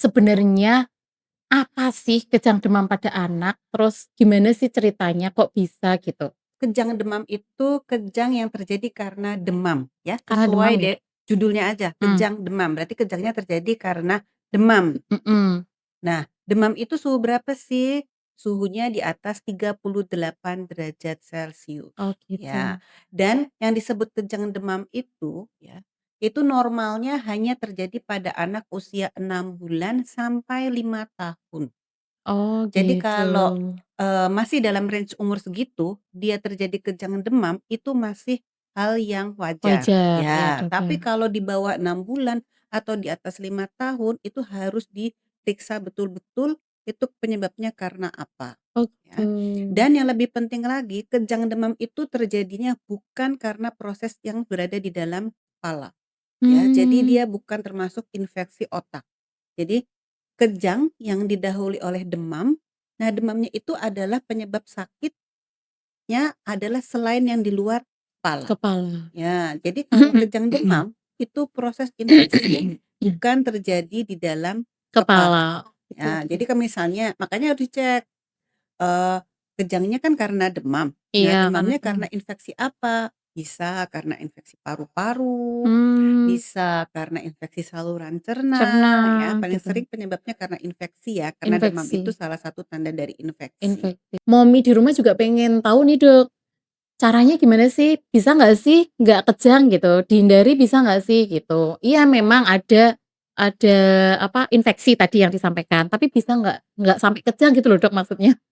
sebenarnya apa sih kejang demam pada anak? Terus gimana sih ceritanya kok bisa gitu? Kejang demam itu kejang yang terjadi karena demam ya, Karena demam sesuai ya? judulnya aja, Mmm, kejang demam, berarti kejangnya terjadi karena demam. mhm. Nah, demam itu suhu berapa sih? Suhunya di atas 38 derajat Celcius, Oh gitu. ya. Dan yang disebut kejang demam itu ya, itu normalnya hanya terjadi pada anak usia 6 bulan sampai 5 tahun. Oh Jadi gitu. kalau, masih dalam range umur segitu, dia terjadi kejang demam, itu masih hal yang wajar, Wajar ya ya. dok ya? Tapi kalau di bawah 6 bulan atau di atas 5 tahun, itu harus diperiksa betul-betul itu penyebabnya karena apa, Oh ya. gitu. Dan yang lebih penting lagi, kejang demam itu terjadinya bukan karena proses yang berada di dalam kepala, ya. Jadi Mmm, dia bukan termasuk infeksi otak. Jadi kejang yang didahului oleh demam, nah demamnya itu adalah penyebab sakitnya adalah selain yang di luar kepala. kepala. Ya, jadi kalau kejang demam, itu proses infeksinya bukan terjadi di dalam kepala. Kepala. Oke Ya, oke. jadi kalau misalnya makanya harus dicek, eee, kejangnya kan karena demam. Nah, Iya karena demamnya demam. karena infeksi apa? Bisa karena infeksi paru-paru, Mmm, bisa karena infeksi saluran cerna, cerna ya, paling gitu. sering penyebabnya karena infeksi ya, karena demam itu Infeksi salah satu tanda dari infeksi. infeksi. Mommy di rumah juga pengen tahu nih Dok, caranya gimana sih? Bisa nggak sih nggak kejang gitu? Dihindari bisa nggak sih gitu? Iya memang ada apa, infeksi tadi yang disampaikan, tapi bisa nggak sampai kejang gitu loh Dok maksudnya?